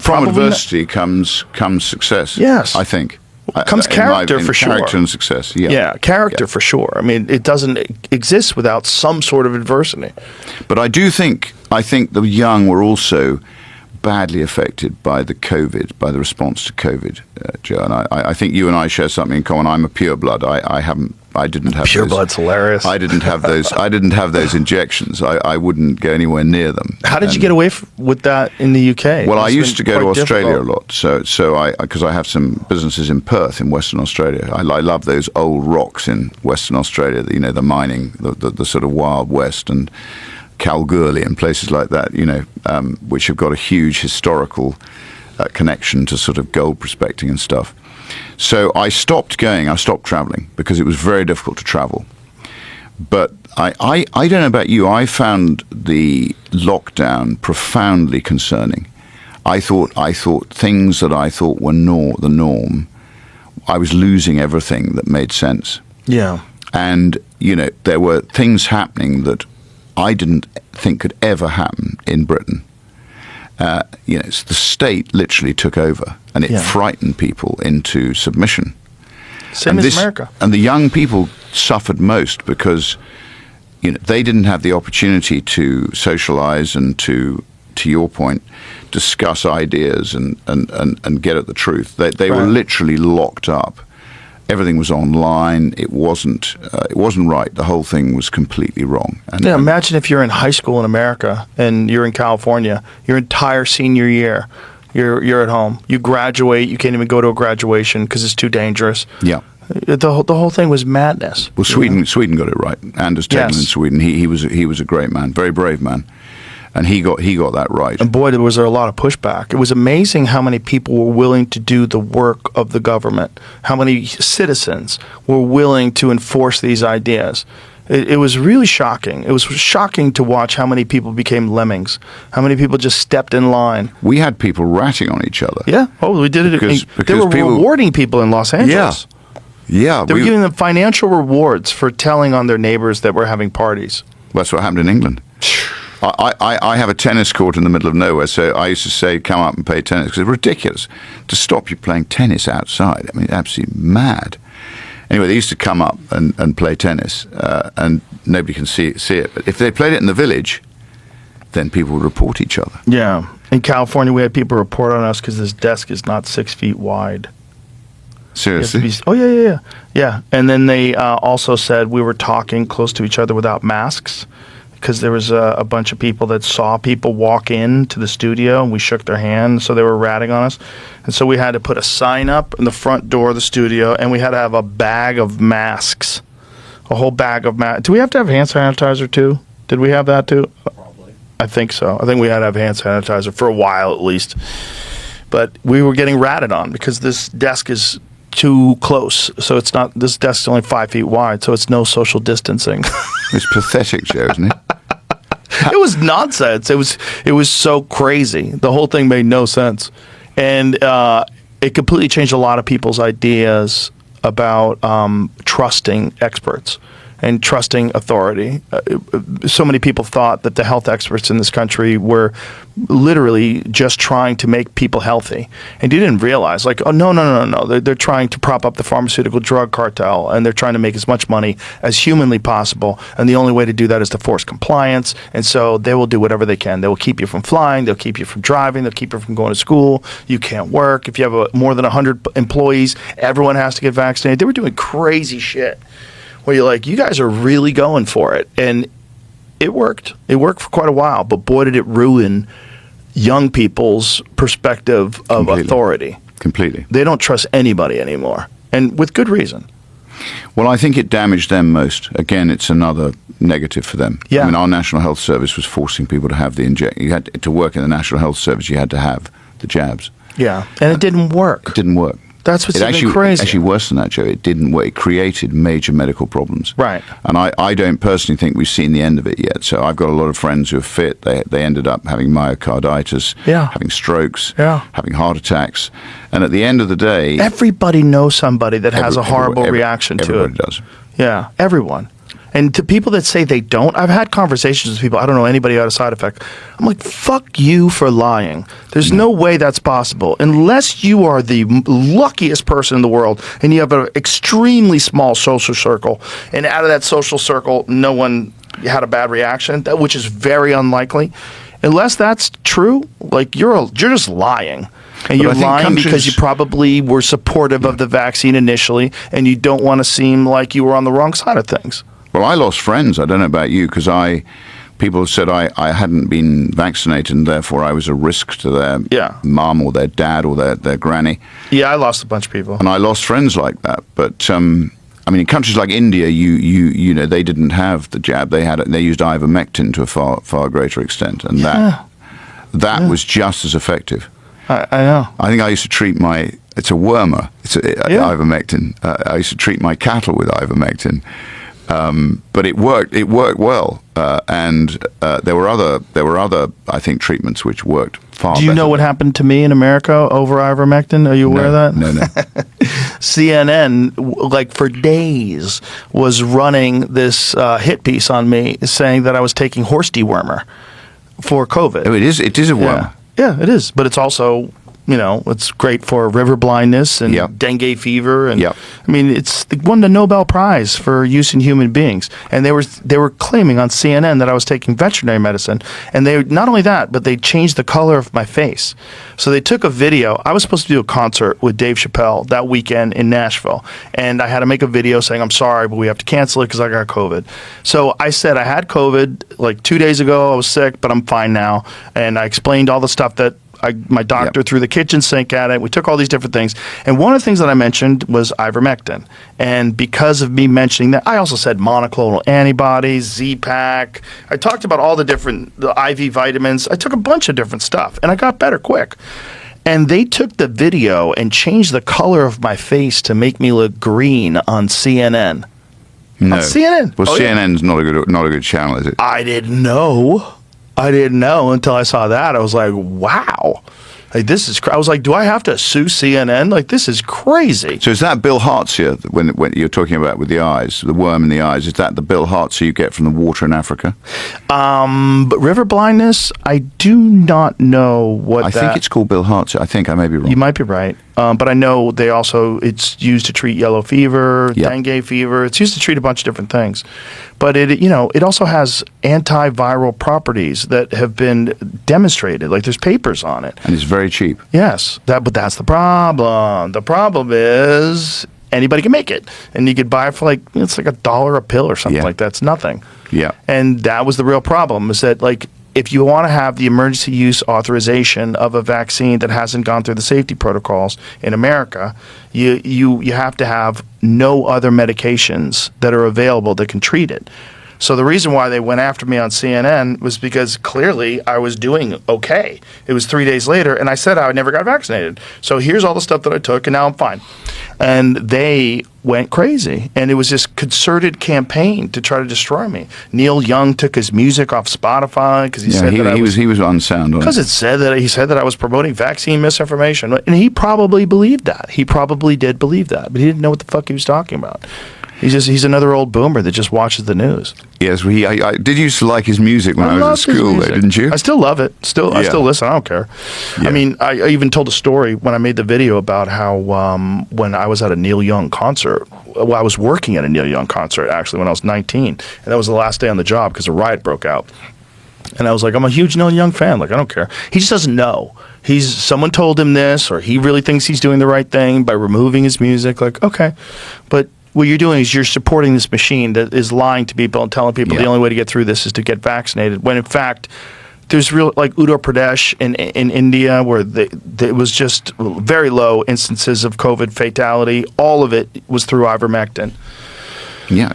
From adversity comes success. Yes. I think. Comes character for sure. Character and success, yeah. Yeah, character for sure. I mean, it doesn't exist without some sort of adversity. But I think the young were also badly affected by by the response to COVID, Joe. And I think you and I share something in common. I'm a pureblood. I didn't have purebloods. Hilarious. I didn't have those. I didn't have those injections. I wouldn't go anywhere near them. How did you get away with that in the UK? Well, I used to go to Australia a lot. So because I have some businesses in Perth, in Western Australia. I love those old rocks in Western Australia. You know, the mining, the sort of Wild West, and Kalgoorlie and places like that, which have got a huge historical connection to sort of gold prospecting and stuff. So I stopped traveling because it was very difficult to travel. But I don't know about you, I found the lockdown profoundly concerning. I thought things that I thought were the norm, I was losing everything that made sense. Yeah. And, there were things happening that I didn't think could ever happen in Britain. The state literally took over, and it frightened people into submission. Same as America. And the young people suffered most because, they didn't have the opportunity to socialize and to your point, discuss ideas and get at the truth. They were literally locked up. Everything was online. It wasn't right. The whole thing was completely wrong. Imagine if you're in high school in America and you're in California, your entire senior year, you're at home. You graduate. You can't even go to a graduation because it's too dangerous. Yeah. The whole thing was madness. Well, Sweden got it right. Anders Tegnell in Sweden. He was a great man, very brave man. And he got that right. And boy, was there a lot of pushback. It was amazing how many people were willing to do the work of the government, how many citizens were willing to enforce these ideas. It was really shocking. It was shocking to watch how many people became lemmings, how many people just stepped in line. We had people ratting on each other. Yeah. Oh, we did it. Because they were rewarding people in Los Angeles. Yeah. They were giving them financial rewards for telling on their neighbors that we're having parties. That's what happened in England. I have a tennis court in the middle of nowhere, so I used to say, come up and play tennis, because it's ridiculous to stop you playing tennis outside. I mean, absolutely mad. Anyway, they used to come up and play tennis, and nobody can see it. But if they played it in the village, then people would report each other. Yeah. In California, we had people report on us because this desk is not 6 feet wide. Seriously? Yeah. And then they also said we were talking close to each other without masks, because there was a bunch of people that saw people walk into the studio, and we shook their hand, so they were ratting on us. And so we had to put a sign up in the front door of the studio, and we had to have a bag of masks, a whole bag of masks. Do we have to have hand sanitizer too? Did we have that too? Probably. I think so. I think we had to have hand sanitizer for a while at least. But we were getting ratted on because this desk is too close. So it's not, this desk is only 5 feet wide, so it's no social distancing. It's pathetic, Joe, isn't it? It was nonsense. It was so crazy. The whole thing made no sense. And it completely changed a lot of people's ideas about trusting experts and trusting authority. So many people thought that the health experts in this country were literally just trying to make people healthy. And you didn't realize, like, oh, no. They're trying to prop up the pharmaceutical drug cartel, and they're trying to make as much money as humanly possible. And the only way to do that is to force compliance. And so they will do whatever they can. They will keep you from flying. They'll keep you from driving. They'll keep you from going to school. You can't work. If you have more than 100 employees, everyone has to get vaccinated. They were doing crazy shit where you're like, you guys are really going for it. And it worked. It worked for quite a while, but boy, did it ruin young people's perspective of authority. Completely. They don't trust anybody anymore, and with good reason. Well, I think it damaged them most. Again, it's another negative for them. Yeah. I mean, our National Health Service was forcing people to have the injection. You had to work in the National Health Service, you had to have the jabs. Yeah, and it didn't work. It didn't work. That's what's even crazy. Actually, worse than that, Joe. It didn't work. It created major medical problems. Right. And I don't personally think we've seen the end of it yet. So I've got a lot of friends who are fit. They ended up having myocarditis, having strokes, having heart attacks. And at the end of the day, everybody knows somebody that has a horrible reaction to it. Everybody does. Yeah, everyone. And to people that say they don't, I've had conversations with people, I don't know anybody out of side effect. I'm like, fuck you for lying. There's no way that's possible. Unless you are the luckiest person in the world and you have an extremely small social circle, and out of that social circle, no one had a bad reaction, which is very unlikely. Unless that's true, like you're just lying. And you're lying because you probably were supportive of the vaccine initially, and you don't want to seem like you were on the wrong side of things. Well, I lost friends. I don't know about you, because people said I hadn't been vaccinated, and therefore I was a risk to their mum or their dad or their granny. Yeah, I lost a bunch of people, and I lost friends like that. But I mean, in countries like India, you know, they didn't have the jab. They used ivermectin to a far greater extent, and that was just as effective. I know. I think I used to treat it's a wormer. It's ivermectin. I used to treat my cattle with ivermectin. But it worked well, and there were other I think treatments which worked far better. Do you know what happened to me in America over ivermectin? Are you aware of that? No. CNN, like for days, was running this hit piece on me saying that I was taking horse dewormer for COVID. Oh, it is a wormer. Yeah, it is. But it's also, you know, it's great for river blindness and dengue fever. And I mean, it's won the Nobel Prize for use in human beings. And they were claiming on CNN that I was taking veterinary medicine. And they not only that, but they changed the color of my face. So they took a video. I was supposed to do a concert with Dave Chappelle that weekend in Nashville. And I had to make a video saying, I'm sorry, but we have to cancel it because I got COVID. So I said I had COVID like 2 days ago. I was sick, but I'm fine now. And I explained all the stuff that my doctor threw the kitchen sink at it. We took all these different things. And one of the things that I mentioned was ivermectin. And because of me mentioning that, I also said monoclonal antibodies, Z-Pak. I talked about all the IV vitamins. I took a bunch of different stuff, and I got better quick. And they took the video and changed the color of my face to make me look green on CNN. No. On CNN. Well, CNN's not a good channel, is it? I didn't know until I saw that. I was like, wow. Like, this is I was like, do I have to sue CNN? Like, this is crazy. So is that bilharzia when you're talking about with the eyes, the worm in the eyes? Is that the bilharzia you get from the water in Africa? But river blindness, I do not know what I think it's called bilharzia. I think I may be wrong. You might be right. But I know it's used to treat yellow fever, dengue fever. It's used to treat a bunch of different things. But it also has antiviral properties that have been demonstrated. Like, there's papers on it. And it's very cheap. Yes. But that's the problem. The problem is anybody can make it. And you could buy it for it's like $1 a pill or something like that. It's nothing. Yeah. And that was the real problem, is that, like, if you want to have the emergency use authorization of a vaccine that hasn't gone through the safety protocols in America, you have to have no other medications that are available that can treat it. So the reason why they went after me on CNN was because clearly I was doing okay. It was 3 days later, and I said I never got vaccinated. So here's all the stuff that I took, and now I'm fine. And they went crazy, and it was this concerted campaign to try to destroy me. Neil Young took his music off Spotify because he said that he was unsound. Because he said that I was promoting vaccine misinformation, and he probably believed that. He probably did believe that, but he didn't know what the fuck he was talking about. He's another old boomer that just watches the news. Yes, I did used to like his music when I was at school, though, didn't you? I still love it. I still listen. I don't care. Yeah. I mean, I even told a story when I made the video about how when I was at a Neil Young concert, I was working at a Neil Young concert, actually, when I was 19. And that was the last day on the job because a riot broke out. And I was like, I'm a huge Neil Young fan. Like, I don't care. He just doesn't know. Someone told him this, or he really thinks he's doing the right thing by removing his music. Like, okay. But what you're doing is you're supporting this machine that is lying to people and telling people the only way to get through this is to get vaccinated. When in fact, there's like Uttar Pradesh in India where there was just very low instances of COVID fatality. All of it was through ivermectin. Yeah,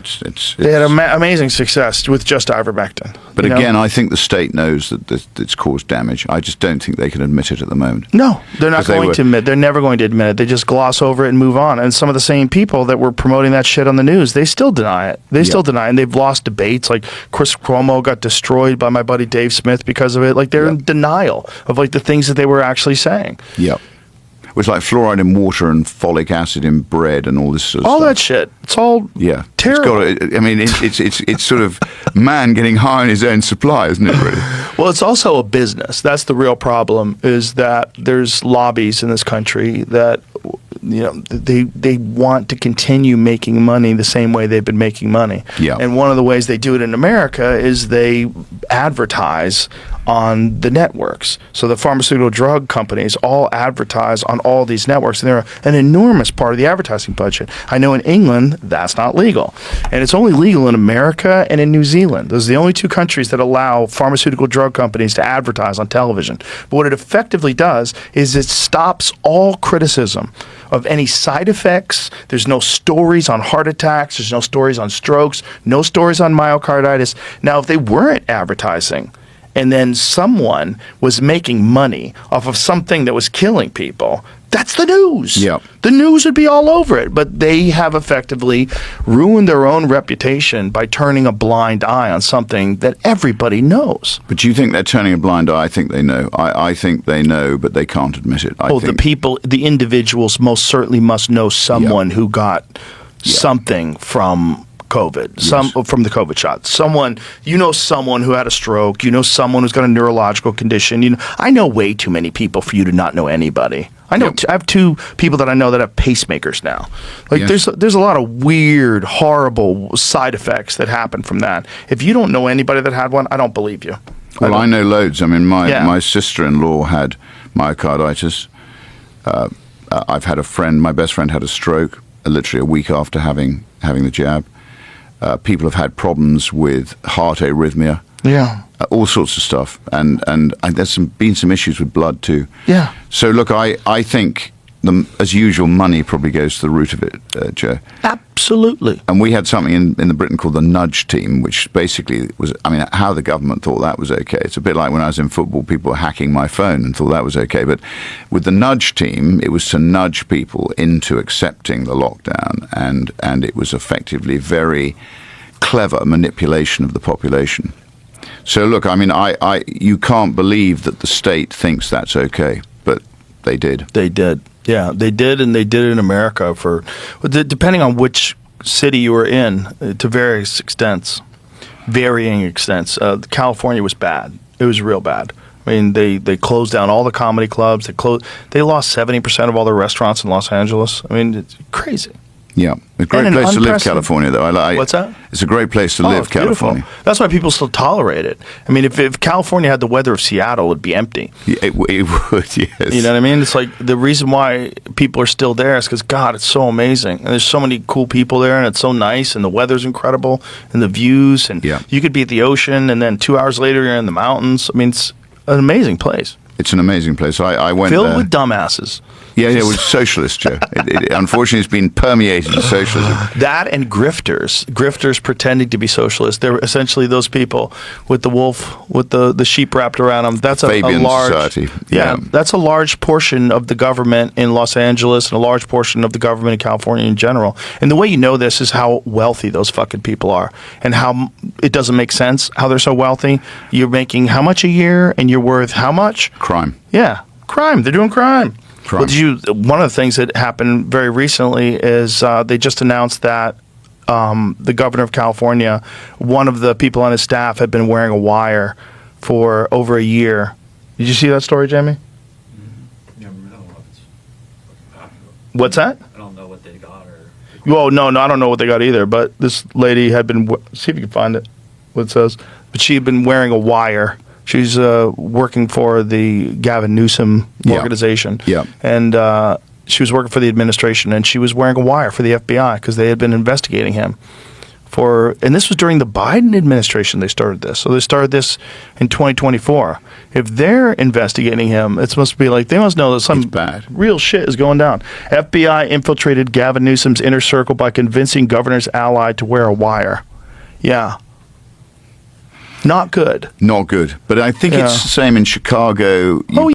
they had amazing success with just ivermectin. But again, I think the state knows that it's caused damage. I just don't think they can admit it at the moment. No, they're not going to admit. They're never going to admit it. They just gloss over it and move on. And some of the same people that were promoting that shit on the news, they still deny it. They still deny it. And they've lost debates. Like Chris Cuomo got destroyed by my buddy Dave Smith because of it. Like they're in denial of like the things that they were actually saying. Yep. It's like fluoride in water and folic acid in bread and all this sort of all stuff. that shit. It's all terrible. It's sort of man getting high on his own supply, isn't it, really? Well, it's also a business. That's the real problem, is that there's lobbies in this country that, they want to continue making money the same way they've been making money. Yeah. And one of the ways they do it in America is they advertise on the networks. So the pharmaceutical drug companies all advertise on all these networks, and they're an enormous part of the advertising budget. I know in England, that's not legal. And it's only legal in America and in New Zealand. Those are the only two countries that allow pharmaceutical drug companies to advertise on television. But what it effectively does is it stops all criticism of any side effects. There's no stories on heart attacks. There's no stories on strokes. No stories on myocarditis. Now, if they weren't advertising, and then someone was making money off of something that was killing people, that's the news. Yeah. The news would be all over it. But they have effectively ruined their own reputation by turning a blind eye on something that everybody knows. But do you think they're turning a blind eye? I think they know. I think they know, but they can't admit it. The individuals most certainly must know someone who got something from COVID, from the COVID shot. Someone who had a stroke, someone who's got a neurological condition. I know way too many people for you to not know anybody. I have two people that I know that have pacemakers now. There's a lot of weird, horrible side effects that happen from that. If you don't know anybody that had one, I don't believe you. Well, I know loads. I mean, my sister-in-law had myocarditis. I've had a friend, my best friend had a stroke literally a week after having the jab. People have had problems with heart arrhythmia. Yeah. All sorts of stuff. And there's been some issues with blood too. Yeah. So look, I think, as usual, money probably goes to the root of it, Joe. Absolutely. And we had something in the Britain called the nudge team, which basically was, how the government thought that was okay. It's a bit like when I was in football, people were hacking my phone and thought that was okay. But with the nudge team, it was to nudge people into accepting the lockdown. And it was effectively very clever manipulation of the population. So look, you can't believe that the state thinks that's okay, but they did. They did. Yeah, they did, and they did it in America depending on which city you were in, to various extents, varying extents. California was bad. It was real bad. They closed down all the comedy clubs. They lost 70% of all the restaurants in Los Angeles. It's crazy. Yeah, a great place to live, California, though. What's that? It's a great place to live, California. Beautiful. That's why people still tolerate it. If California had the weather of Seattle, it would be empty. It would, yes. You know what I mean? It's like the reason why people are still there is because, God, it's so amazing. And there's so many cool people there, and it's so nice, and the weather's incredible, and the views, and you could be at the ocean, and then 2 hours later you're in the mountains. It's an amazing place. It's an amazing place. I went filled there. with dumbasses. Yeah, it was socialist, Joe. Unfortunately, it's been permeated to socialism. That and grifters pretending to be socialists. They're essentially those people with the wolf, with the sheep wrapped around them. That's a large society. Yeah, that's a large portion of the government in Los Angeles and a large portion of the government in California in general. And the way you know this is how wealthy those fucking people are, and how it doesn't make sense how they're so wealthy. You're making how much a year, and you're worth how much? Crime. Yeah, crime. They're doing crime. Well, one of the things that happened very recently is they just announced that the governor of California, one of the people on his staff had been wearing a wire for over a year. Did you see that story, Jamie? Yeah, I don't know if it's What's that? I don't know what they got or. Well, no, I don't know what they got either. But this lady had been. See if you can find it. What it says. But she had been wearing a wire. She's working for the Gavin Newsom organization. Yeah. And she was working for the administration, and she was wearing a wire for the FBI because they had been investigating him. And this was during the Biden administration they started this. So they started this in 2024. If they're investigating him, it must be like they must know that some real shit is going down. FBI infiltrated Gavin Newsom's inner circle by convincing governor's ally to wear a wire. Yeah. Not good. Not good. But I think it's the same in Chicago.